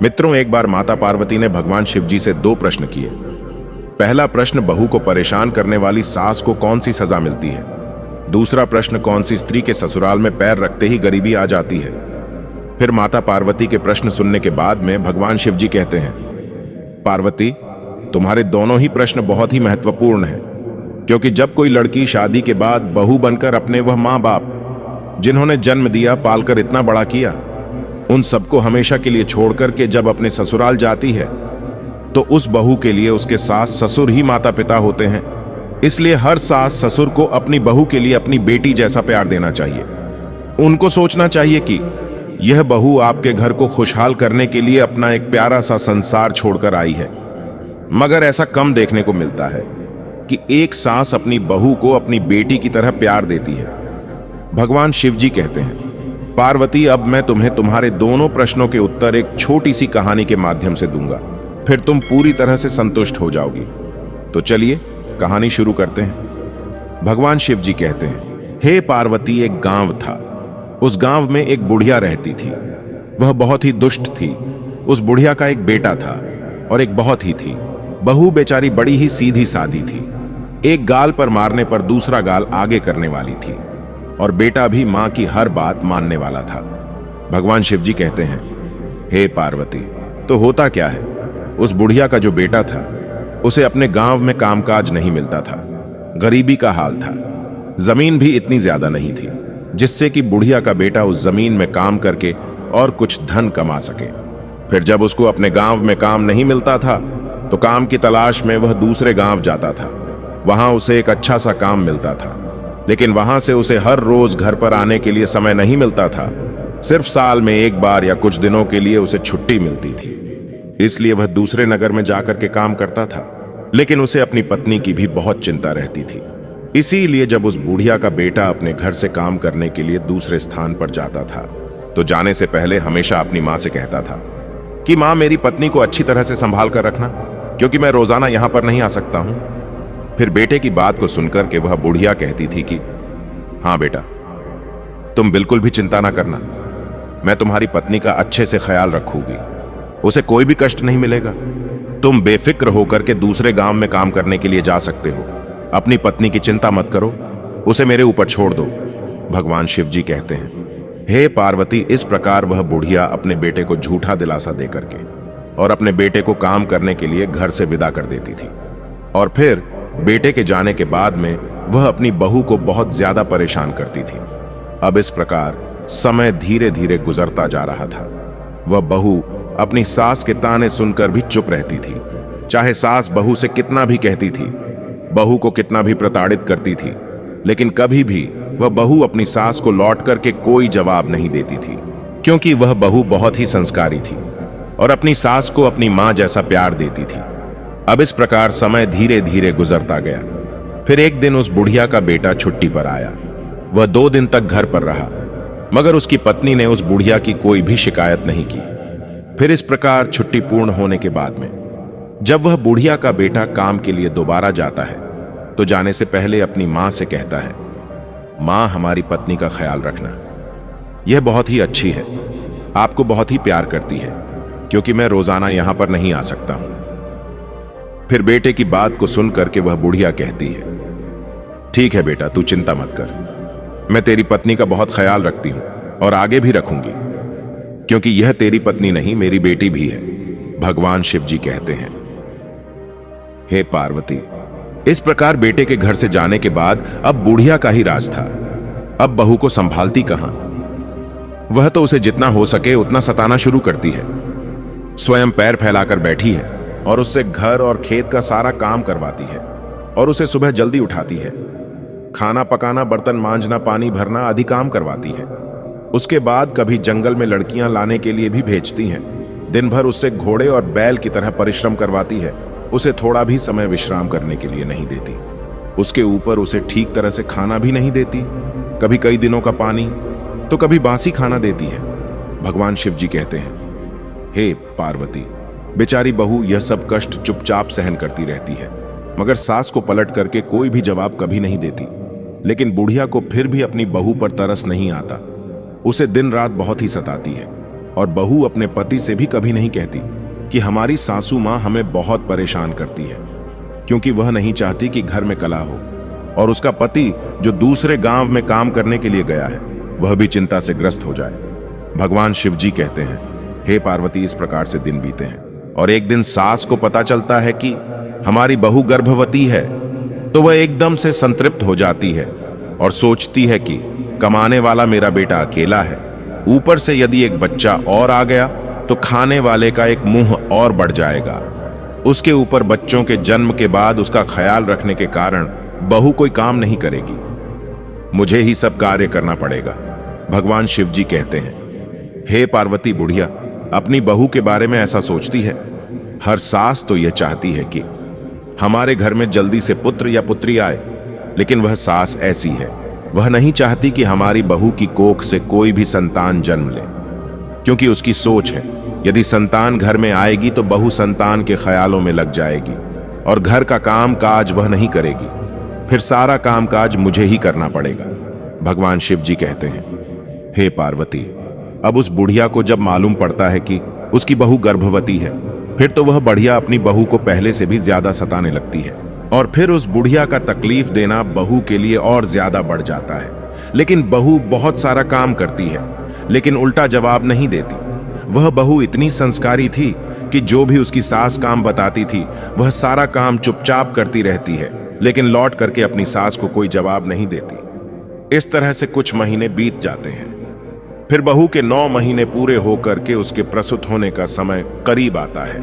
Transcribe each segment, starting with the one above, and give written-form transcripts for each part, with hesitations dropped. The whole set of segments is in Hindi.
मित्रों, एक बार माता पार्वती ने भगवान शिव जी से दो प्रश्न किए। पहला प्रश्न, बहू को परेशान करने वाली सास को कौन सी सजा मिलती है। दूसरा प्रश्न, कौन सी स्त्री के ससुराल में पैर रखते ही गरीबी आ जाती है। फिर माता पार्वती के प्रश्न सुनने के बाद में भगवान शिव जी कहते हैं, पार्वती, तुम्हारे दोनों ही प्रश्न बहुत ही महत्वपूर्ण हैं, क्योंकि जब कोई लड़की शादी के बाद बहू बनकर अपने वह माँ बाप जिन्होंने जन्म दिया, पालकर इतना बड़ा किया, उन सबको हमेशा के लिए छोड़कर के जब अपने ससुराल जाती है तो उस बहू के लिए उसके सास ससुर ही माता पिता होते हैं। इसलिए हर सास ससुर को अपनी बहू के लिए अपनी बेटी जैसा प्यार देना चाहिए। उनको सोचना चाहिए कि यह बहू आपके घर को खुशहाल करने के लिए अपना एक प्यारा सा संसार छोड़कर आई है। मगर ऐसा कम देखने को मिलता है कि एक सास अपनी बहू को अपनी बेटी की तरह प्यार देती है। भगवान शिव जी कहते हैं, पार्वती, अब मैं तुम्हें तुम्हारे दोनों प्रश्नों के उत्तर एक छोटी सी कहानी के माध्यम से दूंगा, फिर तुम पूरी तरह से संतुष्ट हो जाओगी। तो चलिए कहानी शुरू करते हैं। भगवान शिव जी कहते हैं, हे पार्वती, एक गांव था। उस गांव में एक बुढ़िया रहती थी। वह बहुत ही दुष्ट थी। उस बुढ़िया का एक बेटा था और एक बहुत ही थी। बहू बेचारी बड़ी ही सीधी सादी थी। एक गाल पर मारने पर दूसरा गाल आगे करने वाली थी और बेटा भी मां की हर बात मानने वाला था। भगवान शिव जी कहते हैं, हे पार्वती, तो होता क्या है, उस बुढ़िया का जो बेटा था उसे अपने गांव में कामकाज नहीं मिलता था। गरीबी का हाल था। जमीन भी इतनी ज्यादा नहीं थी जिससे कि बुढ़िया का बेटा उस जमीन में काम करके और कुछ धन कमा सके। फिर जब उसको अपने गांव में काम नहीं मिलता था तो काम की तलाश में वह दूसरे गांव जाता था। वहां उसे एक अच्छा सा काम मिलता था, लेकिन वहां से उसे हर रोज घर पर आने के लिए समय नहीं मिलता था। सिर्फ साल में एक बार या कुछ दिनों के लिए उसे छुट्टी मिलती थी। इसलिए वह दूसरे नगर में जाकर के काम करता था, लेकिन उसे अपनी पत्नी की भी बहुत चिंता रहती थी। इसीलिए जब उस बुढ़िया का बेटा अपने घर से काम करने के लिए दूसरे स्थान पर जाता था तो जाने से पहले हमेशा अपनी मां से कहता था कि मां, मेरी पत्नी को अच्छी तरह से संभाल कर रखना, क्योंकि मैं रोजाना यहां पर नहीं आ सकता हूं। फिर बेटे की बात को सुनकर के वह बुढ़िया कहती थी कि हां बेटा, तुम बिल्कुल भी चिंता ना करना, मैं तुम्हारी पत्नी का अच्छे से ख्याल रखूंगी, उसे कोई भी कष्ट नहीं मिलेगा। तुम बेफिक्र होकर के दूसरे गांव में काम करने के लिए जा सकते हो। अपनी पत्नी की चिंता मत करो, उसे मेरे ऊपर छोड़ दो। भगवान शिव जी कहते हैं, हे पार्वती, इस प्रकार वह बुढ़िया अपने बेटे को झूठा दिलासा देकर के और अपने बेटे को काम करने के लिए घर से विदा कर देती थी। और फिर बेटे के जाने के बाद में वह अपनी बहू को बहुत ज्यादा परेशान करती थी। अब इस प्रकार समय धीरे धीरे गुजरता जा रहा था। वह बहू अपनी सास के ताने सुनकर भी चुप रहती थी। चाहे सास बहू से कितना भी कहती थी, बहू को कितना भी प्रताड़ित करती थी, लेकिन कभी भी वह बहू अपनी सास को लौट करके कोई जवाब नहीं देती थी, क्योंकि वह बहू बहुत ही संस्कारी थी और अपनी सास को अपनी मां जैसा प्यार देती थी। अब इस प्रकार समय धीरे धीरे गुजरता गया। फिर एक दिन उस बुढ़िया का बेटा छुट्टी पर आया। वह 2 दिन तक घर पर रहा, मगर उसकी पत्नी ने उस बुढ़िया की कोई भी शिकायत नहीं की। फिर इस प्रकार छुट्टी पूर्ण होने के बाद में जब वह बुढ़िया का बेटा काम के लिए दोबारा जाता है तो जाने से पहले अपनी मां से कहता है, मां, हमारी पत्नी का ख्याल रखना, यह बहुत ही अच्छी है, आपको बहुत ही प्यार करती है, क्योंकि मैं रोजाना यहां पर नहीं आ सकता हूं। फिर बेटे की बात को सुनकर के वह बुढ़िया कहती है, ठीक है बेटा, तू चिंता मत कर, मैं तेरी पत्नी का बहुत ख्याल रखती हूं और आगे भी रखूंगी, क्योंकि यह तेरी पत्नी नहीं, मेरी बेटी भी है। भगवान शिव जी कहते हैं, हे पार्वती, इस प्रकार बेटे के घर से जाने के बाद अब बुढ़िया का ही राज था। अब बहू को संभालती कहां, वह तो उसे जितना हो सके उतना सताना शुरू करती है। स्वयं पैर फैलाकर बैठी है और उससे घर और खेत का सारा काम करवाती है और उसे सुबह जल्दी उठाती है। खाना पकाना, बर्तन मांजना, पानी भरना आदि काम करवाती है। उसके बाद कभी जंगल में लड़कियां लाने के लिए भी भेजती हैं। दिन भर उससे घोड़े और बैल की तरह परिश्रम करवाती है। उसे थोड़ा भी समय विश्राम करने के लिए नहीं देती। उसके ऊपर उसे ठीक तरह से खाना भी नहीं देती। कभी कई दिनों का पानी तो कभी बासी खाना देती है। भगवान शिव जी कहते हैं, हे पार्वती, बेचारी बहू यह सब कष्ट चुपचाप सहन करती रहती है, मगर सास को पलट करके कोई भी जवाब कभी नहीं देती। लेकिन बुढ़िया को फिर भी अपनी बहू पर तरस नहीं आता। उसे दिन रात बहुत ही सताती है। और बहू अपने पति से भी कभी नहीं कहती कि हमारी सासू मां हमें बहुत परेशान करती है, क्योंकि वह नहीं चाहती कि घर में कलह हो और उसका पति जो दूसरे गांव में काम करने के लिए गया है वह भी चिंता से ग्रस्त हो जाए। भगवान शिव जी कहते हैं, हे पार्वती, इस प्रकार से दिन बीते हैं और एक दिन सास को पता चलता है कि हमारी बहू गर्भवती है, तो वह एकदम से संतृप्त हो जाती है और सोचती है कि कमाने वाला मेरा बेटा अकेला है, ऊपर से यदि एक बच्चा और आ गया तो खाने वाले का एक मुंह और बढ़ जाएगा। उसके ऊपर बच्चों के जन्म के बाद उसका ख्याल रखने के कारण बहू कोई काम नहीं करेगी, मुझे ही सब कार्य करना पड़ेगा। भगवान शिव जी कहते हैं, हे पार्वती, बुढ़िया अपनी बहू के बारे में ऐसा सोचती है। हर सास तो यह चाहती है कि हमारे घर में जल्दी से पुत्र या पुत्री आए, लेकिन वह सास ऐसी है, वह नहीं चाहती कि हमारी बहू की कोख से कोई भी संतान जन्म ले, क्योंकि उसकी सोच है यदि संतान घर में आएगी तो बहू संतान के ख्यालों में लग जाएगी और घर का काम काज वह नहीं करेगी, फिर सारा काम काज मुझे ही करना पड़ेगा। भगवान शिव जी कहते हैं, हे पार्वती, अब उस बुढ़िया को जब मालूम पड़ता है कि उसकी बहू गर्भवती है, फिर तो वह बढ़िया अपनी बहू को पहले से भी ज्यादा सताने लगती है और फिर उस बुढ़िया का तकलीफ देना बहू के लिए और ज्यादा बढ़ जाता है। लेकिन बहू बहुत सारा काम करती है, लेकिन उल्टा जवाब नहीं देती। वह बहू इतनी संस्कारी थी कि जो भी उसकी सास काम बताती थी वह सारा काम चुपचाप करती रहती है, लेकिन लौट करके अपनी सास को कोई जवाब नहीं देती। इस तरह से कुछ महीने बीत जाते हैं। फिर बहू के 9 महीने पूरे होकर के उसके प्रसूत होने का समय करीब आता है।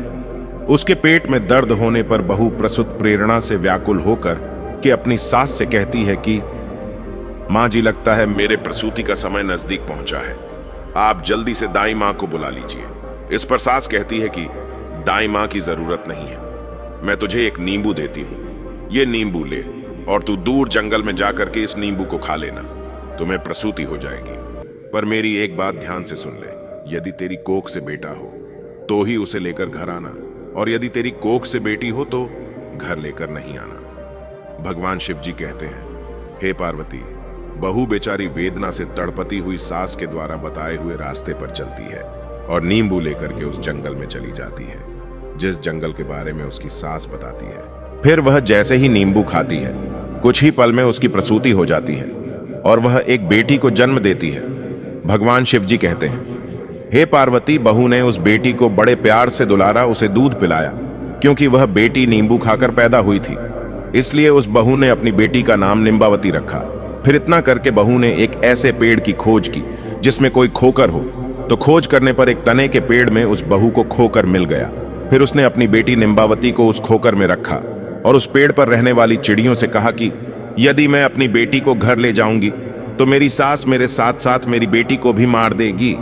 उसके पेट में दर्द होने पर बहू प्रसूत प्रेरणा से व्याकुल होकर के अपनी सास से कहती है कि मां जी, लगता है मेरे प्रसूति का समय नजदीक पहुंचा है, आप जल्दी से दाई मां को बुला लीजिए। इस पर सास कहती है कि दाई मां की जरूरत नहीं है, मैं तुझे एक नींबू देती हूं, ये नींबू ले और तू दूर जंगल में जाकर के इस नींबू को खा लेना, तुम्हें प्रसूति हो जाएगी। पर मेरी एक बात ध्यान से सुन ले, यदि तेरी कोख से बेटा हो तो ही उसे लेकर घर आना, और यदि तेरी कोख से बेटी हो तो घर लेकर नहीं आना। भगवान शिव जी कहते हैं, हे पार्वती, बहू बेचारी वेदना से तड़पती हुई सास के द्वारा बताए हुए रास्ते पर चलती है और नींबू लेकर के उस जंगल में चली जाती है, जिस जंगल के बारे में उसकी सास बताती है। फिर वह जैसे ही नींबू खाती है, कुछ ही पल में उसकी प्रसूति हो जाती है और वह एक बेटी को जन्म देती है। भगवान शिव जी कहते हैं, हे पार्वती, बहू ने उस बेटी को बड़े प्यार से दुलारा, उसे दूध पिलाया, क्योंकि वह बेटी नींबू खाकर पैदा हुई थी, इसलिए उस बहू ने अपनी बेटी का नाम निम्बावती रखा। फिर इतना करके बहू ने एक ऐसे पेड़ की खोज की जिसमें कोई खोकर हो, तो खोज करने पर एक तने के पेड़ में उस बहू को खोकर मिल गया। फिर उसने अपनी बेटी निम्बावती को उस खोकर में रखा और उस पेड़ पर रहने वाली चिड़ियों से कहा कि यदि मैं अपनी बेटी को घर ले जाऊंगी तो मेरी सास मेरे साथ साथ मेरी बेटी को भी मार देगी,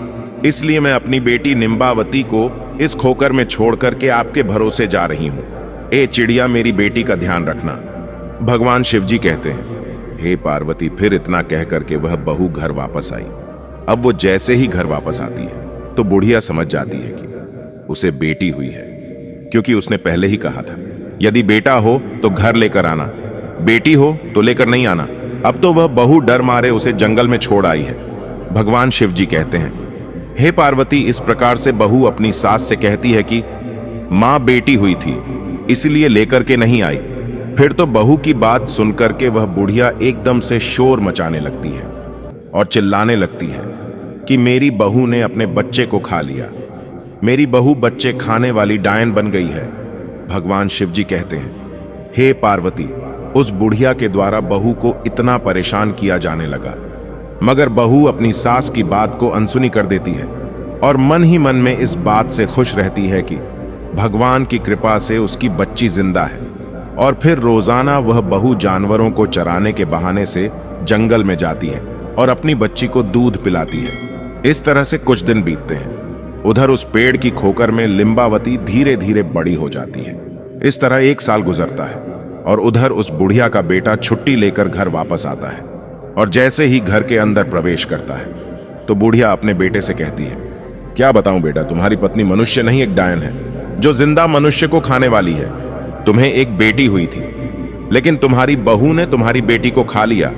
इसलिए मैं अपनी बेटी निम्बावती को इस खोकर में छोड़ करके आपके भरोसे जा रही हूं। ए चिड़िया, मेरी बेटी का ध्यान रखना। भगवान शिव जी कहते हैं, हे पार्वती, फिर इतना कह करके वह बहू घर वापस आई। अब वो जैसे ही घर वापस आती है तो बुढ़िया समझ जाती है कि उसे बेटी हुई है, क्योंकि उसने पहले ही कहा था यदि बेटा हो तो घर लेकर आना, बेटी हो तो लेकर नहीं आना। अब तो वह बहू डर मारे उसे जंगल में छोड़ आई है। भगवान शिव जी कहते हैं, हे पार्वती, इस प्रकार से बहू अपनी सास से कहती है कि मां बेटी हुई थी इसलिए लेकर के नहीं आई। फिर तो बहू की बात सुनकर के वह बुढ़िया एकदम से शोर मचाने लगती है और चिल्लाने लगती है कि मेरी बहू ने अपने बच्चे को खा लिया, मेरी बहू बच्चे खाने वाली डायन बन गई है। भगवान शिव जी कहते हैं, हे पार्वती, उस बुढ़िया के द्वारा बहू को इतना परेशान किया जाने लगा, मगर बहू अपनी सास की बात को अनसुनी कर देती है और मन ही मन में इस बात से खुश रहती है कि भगवान की कृपा से उसकी बच्ची जिंदा है। और फिर रोजाना वह बहू जानवरों को चराने के बहाने से जंगल में जाती है और अपनी बच्ची को दूध पिलाती है। इस तरह से कुछ दिन बीतते हैं। उधर उस पेड़ की खोकर में लिम्बावती धीरे धीरे बड़ी हो जाती है। इस तरह 1 साल गुजरता है और उधर उस बुढ़िया का बेटा छुट्टी लेकर घर वापस आता है और जैसे ही घर के अंदर प्रवेश करता है तो बुढ़िया अपने बेटे से कहती है, क्या बताऊं बेटा, तुम्हारी पत्नी मनुष्य नहीं एक डायन है जो जिंदा मनुष्य को खाने वाली है। तुम्हें एक बेटी हुई थी, लेकिन तुम्हारी बहू ने तुम्हारी बेटी को खा लिया।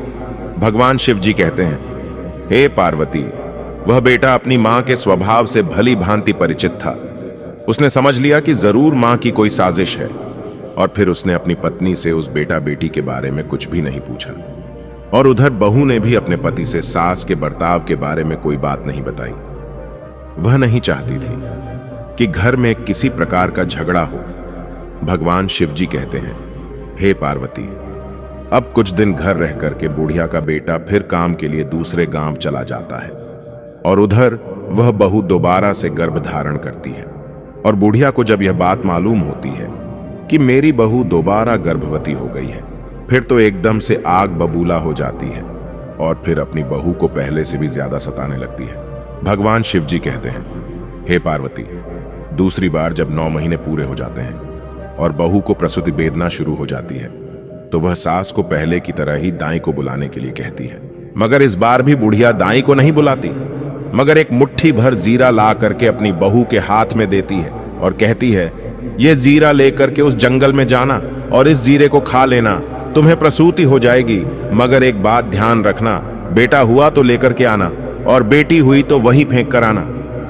भगवान शिव जी कहते हैं, हे पार्वती, वह बेटा अपनी मां के स्वभाव से भली भांति परिचित था। उसने समझ लिया कि जरूर मां की कोई साजिश है, और फिर उसने अपनी पत्नी से उस बेटा बेटी के बारे में कुछ भी नहीं पूछा। और उधर बहू ने भी अपने पति से सास के बर्ताव के बारे में कोई बात नहीं बताई। वह नहीं चाहती थी कि घर में किसी प्रकार का झगड़ा हो। भगवान शिवजी कहते हैं, हे पार्वती, अब कुछ दिन घर रह करके बुढ़िया का बेटा फिर काम के लिए दूसरे गांव चला जाता है, और उधर वह बहू दोबारा से गर्भ धारण करती है। और बुढ़िया को जब यह बात मालूम होती है कि मेरी बहू दोबारा गर्भवती हो गई है, फिर तो एकदम से आग बबूला हो जाती है और फिर अपनी बहू को पहले से भी ज्यादा सताने लगती है। भगवान शिवजी कहते हैं, हे पार्वती, दूसरी बार जब 9 महीने पूरे हो जाते हैं और बहू को प्रसूति वेदना शुरू हो जाती है, तो वह सास को पहले की तरह ही दाई को बुलाने के लिए कहती है। मगर इस बार भी बुढ़िया दाई को नहीं बुलाती, मगर एक मुट्ठी भर जीरा ला करके अपनी बहू के हाथ में देती है और कहती है, ये जीरा लेकर के उस जंगल में जाना और इस जीरे को खा लेना, तुम्हें प्रसूति हो जाएगी। मगर एक बात ध्यान रखना, बेटा हुआ तो लेकर के आना और बेटी हुई तो वहीं फेंक कर आना।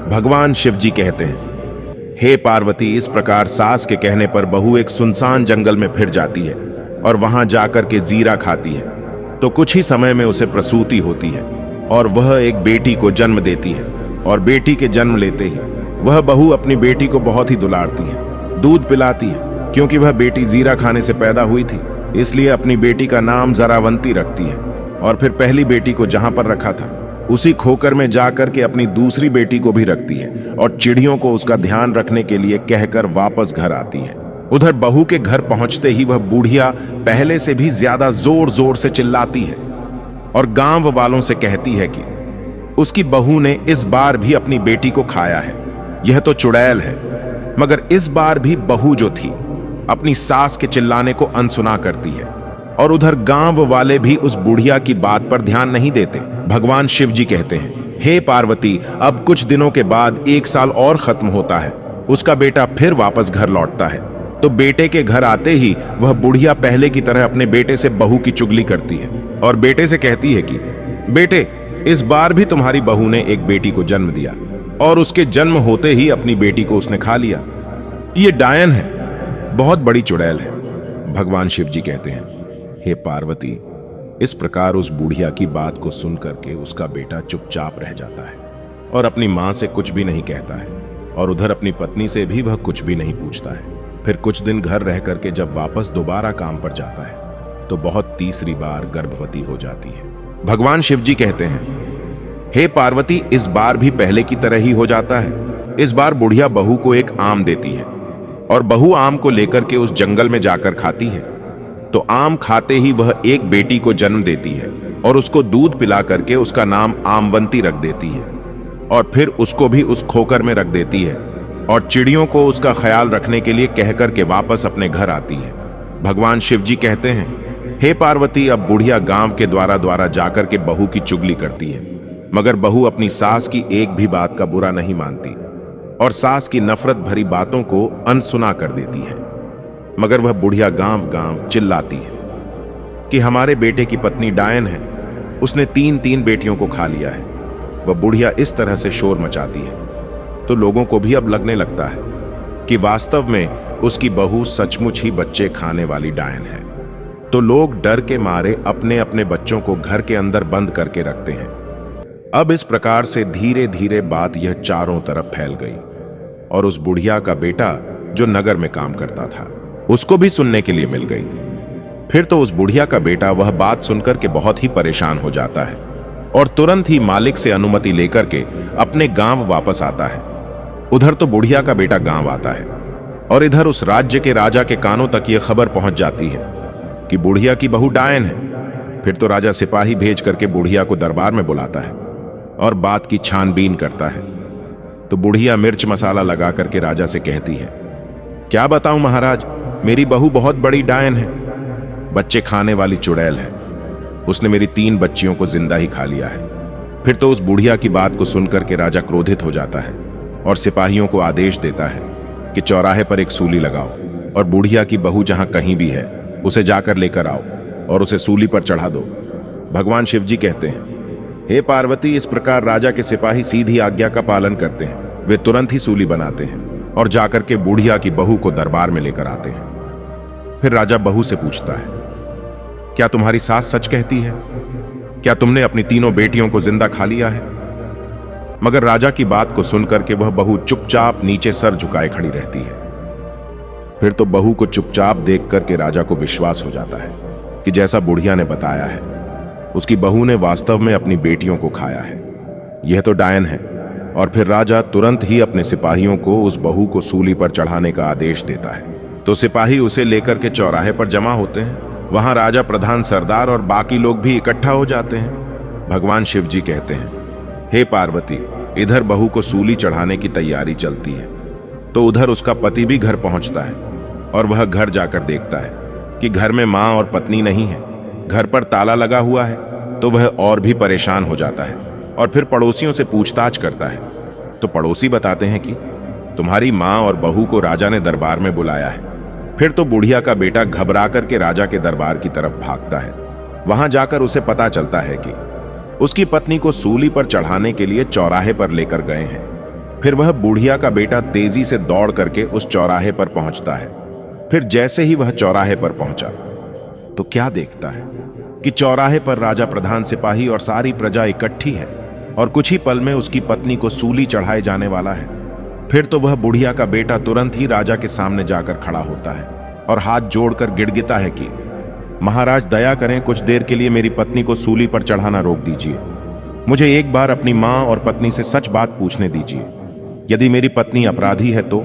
भगवान शिवजी कहते हैं, हे पार्वती, इस प्रकार सास के कहने पर बहू एक सुनसान जंगल में फिर जाती है और वहां जाकर के जीरा खाती है। तो कुछ ही समय में उसे प्रसूति होती है और वह एक बेटी को जन्म देती है। और बेटी के जन्म लेते ही वह बहू अपनी बेटी को बहुत ही दुलारती है, दूध पिलाती है, क्योंकि वह बेटी जीरा खाने से पैदा हुई थी, इसलिए अपनी बेटी का नाम जरावंती रखती है। और फिर पहली बेटी को जहां पर रखा था उसी खोकर में जाकर के अपनी दूसरी बेटी को भी रखती है और चिड़ियों को उसका ध्यान रखने के लिए कहकर वापस घर आती है। उधर बहू के घर पहुंचते ही वह बूढ़िया पहले से भी ज्यादा जोर जोर से चिल्लाती है और गांव वालों से कहती है कि उसकी बहू ने इस बार भी अपनी बेटी को खाया है, यह तो चुड़ैल है। मगर इस बार भी बहू जो थी अपनी सास के चिल्लाने को अनसुना करती है और उधर गांव वाले भी उस बुढ़िया की बात पर ध्यान नहीं देते। भगवान शिव जी कहते हैं, हे पार्वती, अब कुछ दिनों के बाद 1 साल और खत्म होता है, उसका बेटा फिर वापस घर लौटता है। तो बेटे के घर आते ही वह बुढ़िया पहले की तरह अपने बेटे से बहू की चुगली करती है और बेटे से कहती है कि बेटे, इस बार भी तुम्हारी बहू ने एक बेटी को जन्म दिया और उसके जन्म होते ही अपनी बेटी को उसने खा लिया। ये डायन है, बहुत बड़ी चुड़ैल है। भगवान शिव जी कहते हैं, हे पार्वती, इस प्रकार उस बुढ़िया की बात को सुन करके उसका बेटा चुपचाप रह जाता है और अपनी मां से कुछ भी नहीं कहता है और उधर अपनी पत्नी से भी वह कुछ भी नहीं पूछता है। फिर कुछ दिन घर रह करके जब वापस दोबारा काम पर जाता है तो बहुत तीसरी बार गर्भवती हो जाती है। भगवान शिव जी कहते हैं, हे पार्वती, इस बार भी पहले की तरह ही हो जाता है। इस बार बुढ़िया बहू को एक आम देती है और बहू आम को लेकर के उस जंगल में जाकर खाती है। तो आम खाते ही वह एक बेटी को जन्म देती है और उसको दूध पिला करके उसका नाम आमवंती रख देती है और फिर उसको भी उस खोकर में रख देती है और चिड़ियों को उसका ख्याल रखने के लिए कहकर के वापस अपने घर आती है। भगवान शिव जी कहते हैं, हे पार्वती, अब बुढ़िया गांव के द्वारा जाकर के बहू की चुगली करती है, मगर बहू अपनी सास की एक भी बात का बुरा नहीं मानती और सास की नफरत भरी बातों को अनसुना कर देती है। मगर वह बुढ़िया गांव गांव चिल्लाती है कि हमारे बेटे की पत्नी डायन है, उसने 3 बेटियों को खा लिया है। वह बुढ़िया इस तरह से शोर मचाती है तो लोगों को भी अब लगने लगता है कि वास्तव में उसकी बहू सचमुच ही बच्चे खाने वाली डायन है। तो लोग डर के मारे अपने अपने बच्चों को घर के अंदर बंद करके रखते हैं। अब इस प्रकार से धीरे धीरे बात यह चारों तरफ फैल गई और उस बुढ़िया का बेटा जो नगर में काम करता था उसको भी सुनने के लिए मिल गई। फिर तो उस बुढ़िया का बेटा वह बात सुनकर के बहुत ही परेशान हो जाता है और तुरंत ही मालिक से अनुमति लेकर के अपने गांव वापस आता है। उधर तो बुढ़िया का बेटा गांव आता है और इधर उस राज्य के राजा के कानों तक यह खबर पहुंच जाती है कि बुढ़िया की बहू डायन है। फिर तो राजा सिपाही भेज करके बुढ़िया को दरबार में बुलाता है और बात की छानबीन करता है। तो बुढ़िया मिर्च मसाला लगा करके राजा से कहती है, क्या बताऊं महाराज, मेरी बहू बहुत बड़ी डायन है, बच्चे खाने वाली चुड़ैल है, उसने मेरी 3 बच्चियों को जिंदा ही खा लिया है। फिर तो उस बुढ़िया की बात को सुनकर के राजा क्रोधित हो जाता है और सिपाहियों को आदेश देता है कि चौराहे पर एक सूली लगाओ और बुढ़िया की बहू जहां कहीं भी है उसे जाकर लेकर आओ और उसे सूली पर चढ़ा दो। भगवान शिव जी कहते हैं, हे पार्वती, इस प्रकार राजा के सिपाही सीधी आज्ञा का पालन करते हैं। वे तुरंत ही सूली बनाते हैं और जाकर के बुढ़िया की बहू को दरबार में लेकर आते हैं। फिर राजा बहू से पूछता है, क्या तुम्हारी सास सच कहती है? क्या तुमने अपनी तीनों बेटियों को जिंदा खा लिया है? मगर राजा की बात को सुनकर के वह बहू चुपचाप नीचे सर झुकाए खड़ी रहती है। फिर तो बहू को चुपचाप देख करके राजा को विश्वास हो जाता है कि जैसा बुढ़िया ने बताया है, उसकी बहू ने वास्तव में अपनी बेटियों को खाया है। यह तो डायन है। और फिर राजा तुरंत ही अपने सिपाहियों को उस बहू को सूली पर चढ़ाने का आदेश देता है। तो सिपाही उसे लेकर के चौराहे पर जमा होते हैं। वहां राजा, प्रधान, सरदार और बाकी लोग भी इकट्ठा हो जाते हैं। भगवान शिव जी कहते हैं, हे पार्वती, इधर बहू को सूली चढ़ाने की तैयारी चलती है तो उधर उसका पति भी घर पहुंचता है और वह घर जाकर देखता है कि घर में मां और पत्नी नहीं है। घर पर ताला लगा हुआ है तो वह और भी परेशान हो जाता है और फिर पड़ोसियों से पूछताछ करता है। तो पड़ोसी बताते हैं कि तुम्हारी मां और बहू को राजा ने दरबार में बुलाया है। फिर तो बुढ़िया का बेटा घबरा करके राजा के दरबार की तरफ भागता है। वहां जाकर उसे पता चलता है कि उसकी पत्नी को सूली पर चढ़ाने के लिए चौराहे पर लेकर गए हैं। फिर वह बुढ़िया का बेटा तेजी से दौड़ करके उस चौराहे पर पहुंचता है। फिर जैसे ही वह चौराहे पर पहुंचा तो क्या देखता है कि चौराहे पर राजा, प्रधान, सिपाही और सारी प्रजा इकट्ठी है और कुछ ही पल में उसकी पत्नी को सूली चढ़ाए जाने वाला है। फिर तो वह बुढ़िया का बेटा तुरंत ही राजा के सामने जाकर खड़ा होता है और हाथ जोड़कर गिड़गिता है कि महाराज, दया करें, कुछ देर के लिए मेरी पत्नी को सूली पर चढ़ाना रोक दीजिए। मुझे एक बार अपनी मां और पत्नी से सच बात पूछने दीजिए। यदि मेरी पत्नी अपराधी है तो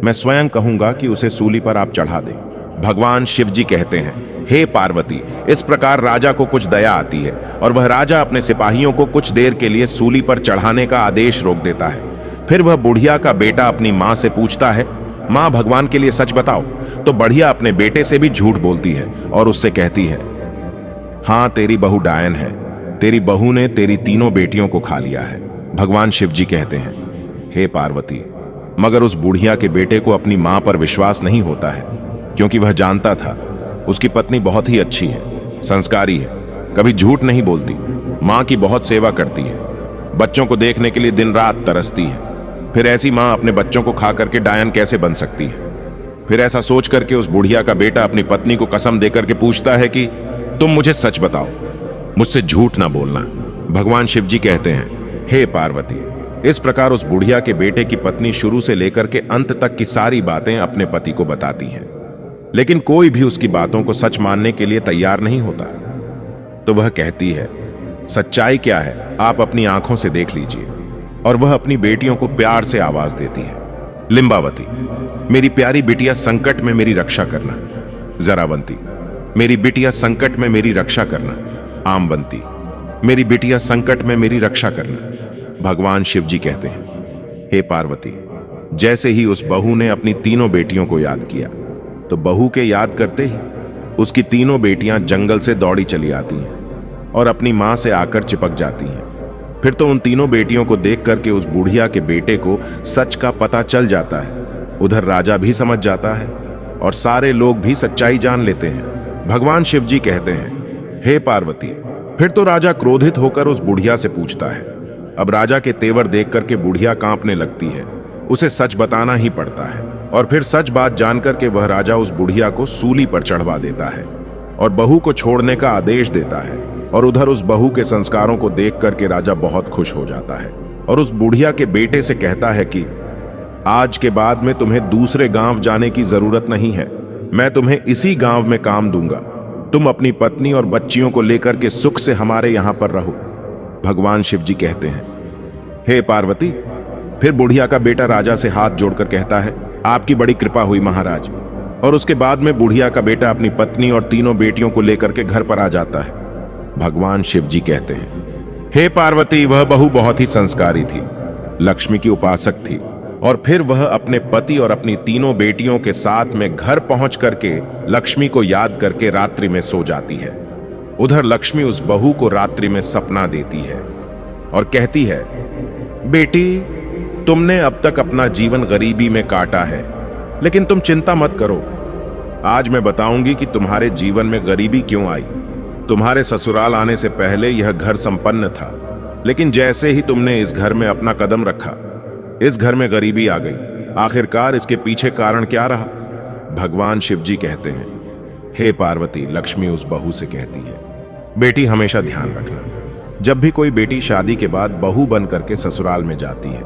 मैं स्वयं कहूंगा कि उसे सूली पर आप चढ़ा दें। भगवान शिव जी कहते हैं, हे पार्वती, इस प्रकार राजा को कुछ दया आती है और वह राजा अपने सिपाहियों को कुछ देर के लिए सूली पर चढ़ाने का आदेश रोक देता है। फिर वह बुढ़िया का बेटा अपनी मां से पूछता है, मां, भगवान के लिए सच बताओ। तो बढ़िया अपने बेटे से भी झूठ बोलती है और उससे कहती है, हां, तेरी बहू डायन है। तेरी बहू ने तेरी तीनों बेटियों को खा लिया है। भगवान शिव जी कहते हैं, हे पार्वती, मगर उस बुढ़िया के बेटे को अपनी मां पर विश्वास नहीं होता है, क्योंकि वह जानता था उसकी पत्नी बहुत ही अच्छी है, संस्कारी है, कभी झूठ नहीं बोलती, मां की बहुत सेवा करती है, बच्चों को देखने के लिए दिन रात तरसती है। फिर ऐसी मां अपने बच्चों को खा करके डायन कैसे बन सकती है? फिर ऐसा सोच करके उस बुढ़िया का बेटा अपनी पत्नी को कसम देकर के पूछता है कि तुम मुझे सच बताओ, मुझसे झूठ ना बोलना। भगवान शिव जी कहते हैं, हे पार्वती, इस प्रकार उस बुढ़िया के बेटे की पत्नी शुरू से लेकर के अंत तक की सारी बातें अपने पति को बताती हैं, लेकिन कोई भी उसकी बातों को सच मानने के लिए तैयार नहीं होता। तो वह कहती है, सच्चाई क्या है आप अपनी आंखों से देख लीजिए। और वह अपनी बेटियों को प्यार से आवाज देती है, लिंबावती, मेरी प्यारी बिटिया, संकट में मेरी रक्षा करना। जरावंती, मेरी बिटिया, संकट में मेरी रक्षा करना। आमवंती, मेरी बिटिया, संकट में मेरी रक्षा करना। भगवान शिव जी कहते हैं, हे पार्वती, जैसे ही उस बहू ने अपनी तीनों बेटियों को याद किया तो बहू के याद करते ही उसकी तीनों बेटियां जंगल से दौड़ी चली आती हैं और अपनी मां से आकर चिपक जाती हैं। फिर तो उन तीनों बेटियों को देख करके उस बुढ़िया के बेटे को सच का पता चल जाता है। उधर राजा भी समझ जाता है और सारे लोग भी सच्चाई जान लेते हैं। भगवान शिव जी कहते हैं, हे पार्वती, फिर तो राजा क्रोधित होकर उस बुढ़िया से पूछता है। अब राजा के तेवर देख करके बुढ़िया कांपने लगती है। उसे सच बताना ही पड़ता है और फिर सच बात जानकर के वह राजा उस बुढ़िया को सूली पर चढ़वा देता है और बहू को छोड़ने का आदेश देता है। और उधर उस बहू के संस्कारों को देख करके राजा बहुत खुश हो जाता है और उस बुढ़िया के बेटे से कहता है कि आज के बाद में तुम्हें दूसरे गांव जाने की जरूरत नहीं है, मैं तुम्हें इसी गांव में काम दूंगा। तुम अपनी पत्नी और बच्चियों को लेकर के सुख से हमारे यहां पर रहो। भगवान शिव जी कहते हैं, हे पार्वती, फिर बुढ़िया का बेटा राजा से हाथ जोड़कर कहता है, आपकी बड़ी कृपा हुई महाराज। और उसके बाद में बुढ़िया का बेटा अपनी पत्नी और तीनों बेटियों को लेकर के घर पर आ जाता है। भगवान शिव जी कहते हैं, हे पार्वती, वह बहू बहुत ही संस्कारी थी, लक्ष्मी की उपासक थी। और फिर वह अपने पति और अपनी तीनों बेटियों के साथ में घर पहुंच करके लक्ष्मी को याद करके रात्रि में सो जाती है। उधर लक्ष्मी उस बहू को रात्रि में सपना देती है और कहती है, बेटी, तुमने अब तक अपना जीवन गरीबी में काटा है, लेकिन तुम चिंता मत करो। आज मैं बताऊंगी कि तुम्हारे जीवन में गरीबी क्यों आई। तुम्हारे ससुराल आने से पहले यह घर संपन्न था, लेकिन जैसे ही तुमने इस घर में अपना कदम रखा, इस घर में गरीबी आ गई। आखिरकार इसके पीछे कारण क्या रहा? भगवान शिव जी कहते हैं, हे पार्वती, लक्ष्मी उस बहू से कहती है, बेटी हमेशा ध्यान रखना, जब भी कोई बेटी शादी के बाद बहू बन करके ससुराल में जाती है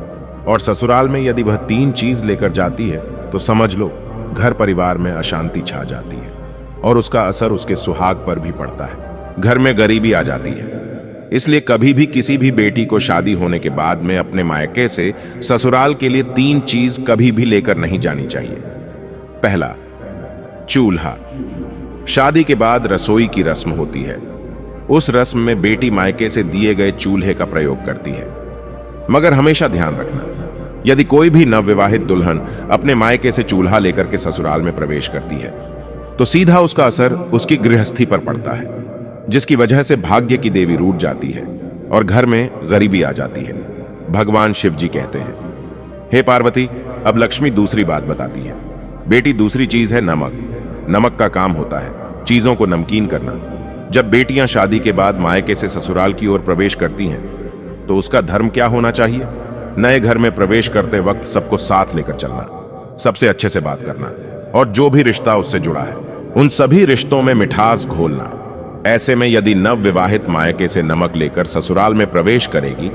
और ससुराल में यदि वह 3 चीज लेकर जाती है तो समझ लो घर परिवार में अशांति छा जाती है और उसका असर उसके सुहाग पर भी पड़ता है। घर में गरीबी आ जाती है। इसलिए कभी भी किसी भी बेटी को शादी होने के बाद में अपने मायके से ससुराल के लिए 3 चीज कभी भी लेकर नहीं जानी चाहिए। पहला, चूल्हा। शादी के बाद रसोई की रस्म होती है। उस रस्म में बेटी मायके से दिए गए चूल्हे का प्रयोग करती है। मगर हमेशा ध्यान रखना, यदि कोई भी नवविवाहित दुल्हन अपने मायके से चूल्हा लेकर के ससुराल में प्रवेश करती है तो सीधा उसका असर उसकी गृहस्थी पर पड़ता है, जिसकी वजह से भाग्य की देवी रूठ जाती है और घर में गरीबी आ जाती है। भगवान शिव जी कहते हैं, हे पार्वती, अब लक्ष्मी दूसरी बात बताती है। बेटी, दूसरी चीज है नमक। नमक का काम होता है चीजों को नमकीन करना। जब बेटियां शादी के बाद मायके से ससुराल की ओर प्रवेश करती हैं तो उसका धर्म क्या होना चाहिए? नए घर में प्रवेश करते वक्त सबको साथ लेकर चलना, सबसे अच्छे से बात करना और जो भी रिश्ता उससे जुड़ा है उन सभी रिश्तों में मिठास घोलना। ऐसे में यदि नव विवाहित मायके से नमक लेकर ससुराल में प्रवेश करेगी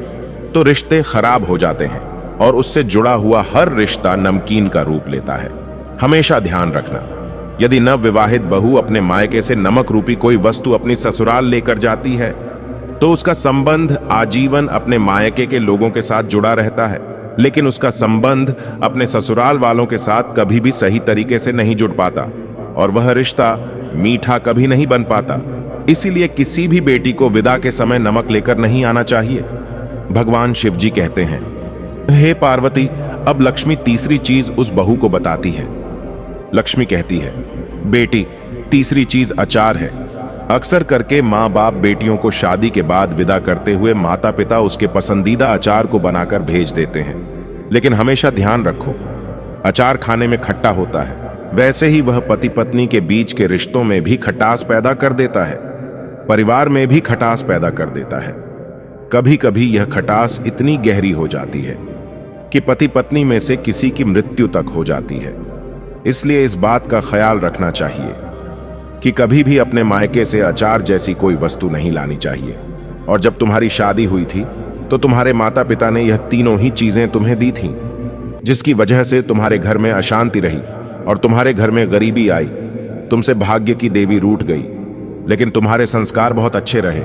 तो रिश्ते खराब हो जाते हैं और उससे जुड़ा हुआ हर रिश्ता नमकीन का रूप लेता है। हमेशा ध्यान रखना, यदि नव विवाहित बहू अपने मायके से नमक रूपी कोई वस्तु अपनी ससुराल लेकर जाती है तो उसका संबंध आजीवन अपने मायके के लोगों के साथ जुड़ा रहता है, लेकिन उसका संबंध अपने ससुराल वालों के साथ कभी भी सही तरीके से नहीं जुड़ पाता और वह रिश्ता मीठा कभी नहीं बन पाता। इसीलिए किसी भी बेटी को विदा के समय नमक लेकर नहीं आना चाहिए। भगवान शिव जी कहते हैं, हे पार्वती, अब लक्ष्मी तीसरी चीज उस बहू को बताती है। लक्ष्मी कहती है, बेटी, तीसरी चीज अचार है। अक्सर करके माँ बाप बेटियों को शादी के बाद विदा करते हुए माता पिता उसके पसंदीदा अचार को बनाकर भेज देते हैं, लेकिन हमेशा ध्यान रखो, अचार खाने में खट्टा होता है, वैसे ही वह पति पत्नी के बीच के रिश्तों में भी खटास पैदा कर देता है, परिवार में भी खटास पैदा कर देता है। कभी कभी यह खटास इतनी गहरी हो जाती है कि पति पत्नी में से किसी की मृत्यु तक हो जाती है। इसलिए इस बात का ख्याल रखना चाहिए कि कभी भी अपने मायके से अचार जैसी कोई वस्तु नहीं लानी चाहिए। और जब तुम्हारी शादी हुई थी तो तुम्हारे माता पिता ने यह तीनों ही चीजें तुम्हें दी थीं, जिसकी वजह से तुम्हारे घर में अशांति रही और तुम्हारे घर में गरीबी आई। तुमसे भाग्य की देवी रूठ गई, लेकिन तुम्हारे संस्कार बहुत अच्छे रहे।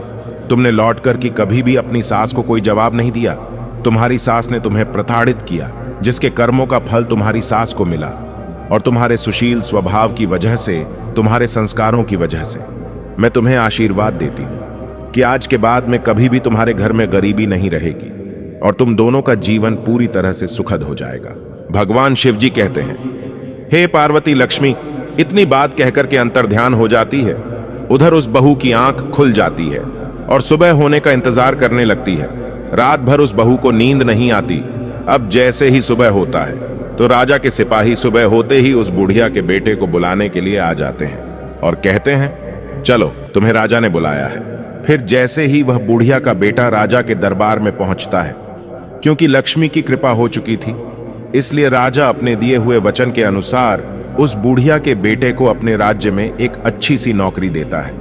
तुमने लौटकर कि कभी भी अपनी सास को कोई जवाब नहीं दिया। तुम्हारी सास ने तुम्हें प्रताड़ित किया, जिसके कर्मों का फल तुम्हारी सास को मिला। और तुम्हारे सुशील स्वभाव की वजह से, तुम्हारे संस्कारों की वजह से मैं तुम्हें आशीर्वाद देती हूं कि आज के बाद में कभी भी तुम्हारे घर में गरीबी नहीं रहेगी और तुम दोनों का जीवन पूरी तरह से सुखद हो जाएगा। भगवान शिव जी कहते हैं, हे पार्वती, लक्ष्मी इतनी बात कहकर के अंतर्ध्यान हो जाती है। उधर उस बहू की आंख खुल जाती है और सुबह होने का इंतजार करने लगती है। रात भर उस बहू को नींद नहीं आती। अब जैसे ही सुबह होता है तो राजा के सिपाही सुबह होते ही उस बुढ़िया के बेटे को बुलाने के लिए आ जाते हैं और कहते हैं, चलो तुम्हें राजा ने बुलाया है। फिर जैसे ही वह बुढ़िया का बेटा राजा के दरबार में पहुंचता है, क्योंकि लक्ष्मी की कृपा हो चुकी थी, इसलिए राजा अपने दिए हुए वचन के अनुसार उस बुढ़िया के बेटे को अपने राज्य में एक अच्छी सी नौकरी देता है।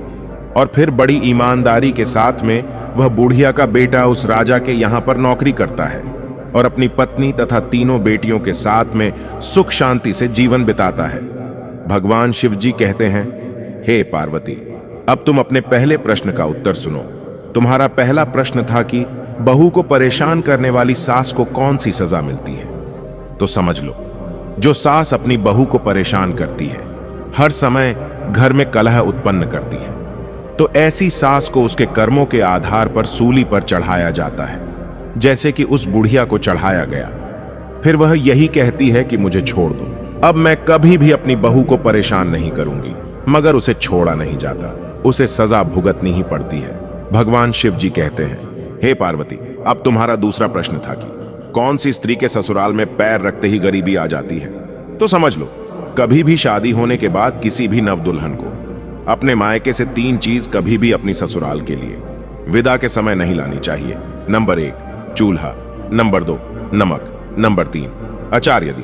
और फिर बड़ी ईमानदारी के साथ में वह बुढ़िया का बेटा उस राजा के यहाँ पर नौकरी करता है और अपनी पत्नी तथा तीनों बेटियों के साथ में सुख शांति से जीवन बिताता है। भगवान शिव जी कहते हैं, हे पार्वती, अब तुम अपने पहले प्रश्न का उत्तर सुनो। तुम्हारा पहला प्रश्न था कि बहू को परेशान करने वाली सास को कौन सी सजा मिलती है। तो समझ लो, जो सास अपनी बहू को परेशान करती है, हर समय घर में कलह उत्पन्न करती है, तो ऐसी सास को उसके कर्मों के आधार पर सूली पर चढ़ाया जाता है, जैसे कि उस बुढ़िया को चढ़ाया गया। फिर वह यही कहती है कि मुझे छोड़ दो, अब मैं कभी भी अपनी बहू को परेशान नहीं करूंगी। मगर उसे छोड़ा नहीं जाता, उसे सजा भुगतनी ही पड़ती है। भगवान शिव जी कहते हैं, हे पार्वती, अब तुम्हारा दूसरा प्रश्न था कि कौन सी स्त्री के ससुराल में पैर रखते ही गरीबी आ जाती है। तो समझ लो, कभी भी शादी होने के बाद किसी भी नव दुल्हन को अपने मायके से 3 चीज कभी भी अपनी ससुराल के लिए विदा के समय नहीं लानी चाहिए। नंबर 1 चूल्हा, नंबर 2 नमक, नंबर 3 अचार। यदि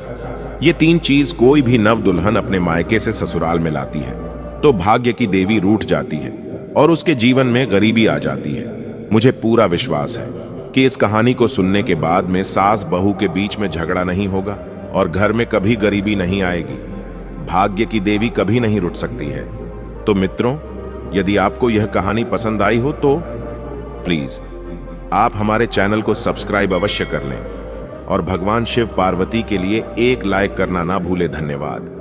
ये 3 चीज कोई भी नव दुल्हन अपने मायके से ससुराल में लाती है तो भाग्य की देवी रूठ जाती है और उसके जीवन में गरीबी आ जाती है। मुझे पूरा विश्वास है कि इस कहानी को सुनने के बाद में सास बहू के बीच में झगड़ा नहीं होगा और घर में कभी गरीबी नहीं आएगी। भाग्य की देवी कभी नहीं रुठ सकती है। तो मित्रों, यदि आपको यह कहानी पसंद आई हो तो प्लीज आप हमारे चैनल को सब्सक्राइब अवश्य कर लें और भगवान शिव पार्वती के लिए एक लाइक करना ना भूले। धन्यवाद।